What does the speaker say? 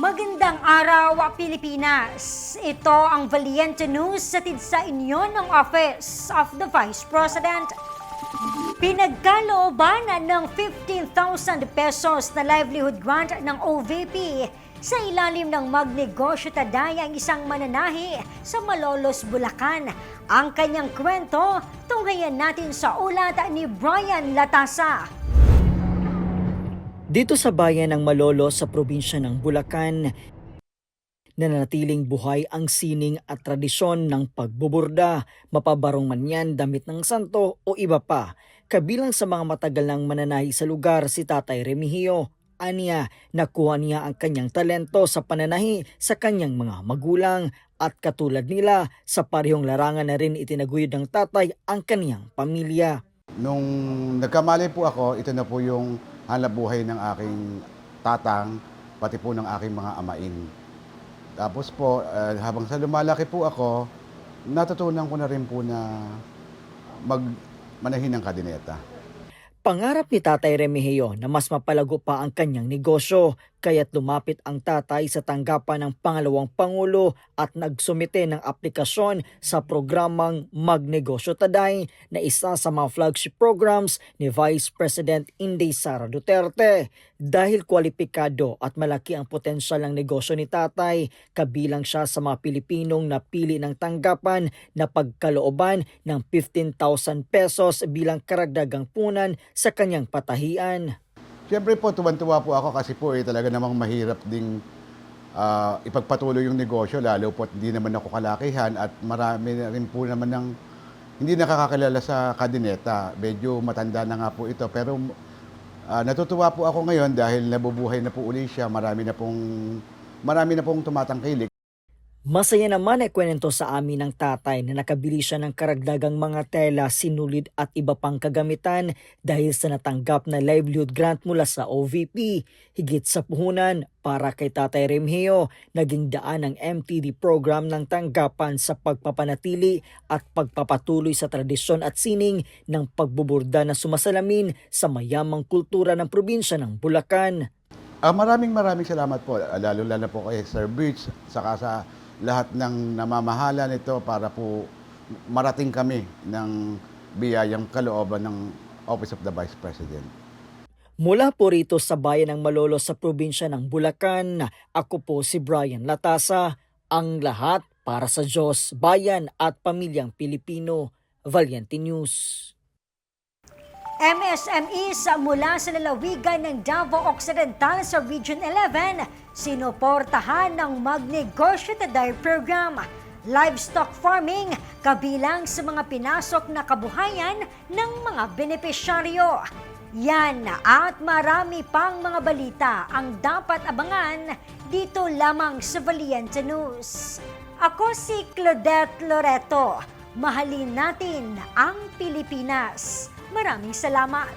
Magandang araw, Pilipinas! Ito ang Valiente News hatid sa inyo ng Office of the Vice President. Pinagkalooban ng 15,000 pesos na livelihood grant ng OVP sa ilalim ng Magnegosyo Taday ang isang mananahi sa Malolos, Bulacan. Ang kanyang kwento, tunghayan natin sa ulat ni Brian Latasa. Dito sa bayan ng Malolos sa probinsya ng Bulacan, nananatiling buhay ang sining at tradisyon ng pagbuburda, mapabarong man yan damit ng santo o iba pa. Kabilang sa mga matagal ng mananahi sa lugar si Tatay Remigio. Aniya, nakuha niya ang kanyang talento sa pananahi sa kanyang mga magulang at katulad nila sa parehong larangan na rin itinaguyod ng tatay ang kanyang pamilya. Nung nagkamali po ako, ito na po yung hanap buhay ng aking tatang, pati po ng aking mga amain. Tapos po, habang sa lumalaki po ako, natutunan ko na rin po na manahin ng kadineta. Pangarap ni Tatay Remigio na mas mapalago pa ang kanyang negosyo, kaya't lumapit ang tatay sa tanggapan ng pangalawang Pangulo at nagsumite ng aplikasyon sa programang Magnegosyo Taday na isa sa mga flagship programs ni Vice President Inday Sara Duterte. Dahil kwalipikado at malaki ang potensyal ng negosyo ni tatay, kabilang siya sa mga Pilipinong napili ng tanggapan na pagkalooban ng 15,000 pesos bilang karagdagang punan sa kanyang patahian. Siyempre po, tuwan-tuwa po ako kasi po talaga namang mahirap ding ipagpatuloy yung negosyo, lalo po hindi naman ako kalakihan at marami na rin po naman ng hindi nakakakilala sa kadineta. Medyo matanda na nga po ito, pero natutuwa po ako ngayon dahil nabubuhay na po uli siya, marami na pong tumatangkilik. Masaya naman ay kwento sa amin ng tatay na nakabili siya ng karagdagang mga tela, sinulid at iba pang kagamitan dahil sa natanggap na livelihood grant mula sa OVP. Higit sa puhunan, para kay Tatay Remigio, naging daan ng MTD program ng tanggapan sa pagpapanatili at pagpapatuloy sa tradisyon at sining ng pagbuburda na sumasalamin sa mayamang kultura ng probinsya ng Bulacan. Maraming salamat po, lalo po kay Sir Beach, saka sa lahat ng namamahala nito para po marating kami ng biyayang kalooban ng Office of the Vice President. Mula po rito sa bayan ng Malolos sa probinsya ng Bulacan, ako po si Brian Latasa, ang lahat para sa Diyos, bayan at pamilyang Pilipino. Valiente News. MSMEs mula sa lalawigan ng Davao Occidental sa Region 11, sinuportahan ng Magnegosyo Taday Program. Livestock farming kabilang sa mga pinasok na kabuhayan ng mga benepisyaryo. Yan at marami pang mga balita ang dapat abangan dito lamang sa Valiente News. Ako si Claudette Loreto. Mahalin natin ang Pilipinas. Maraming salamat.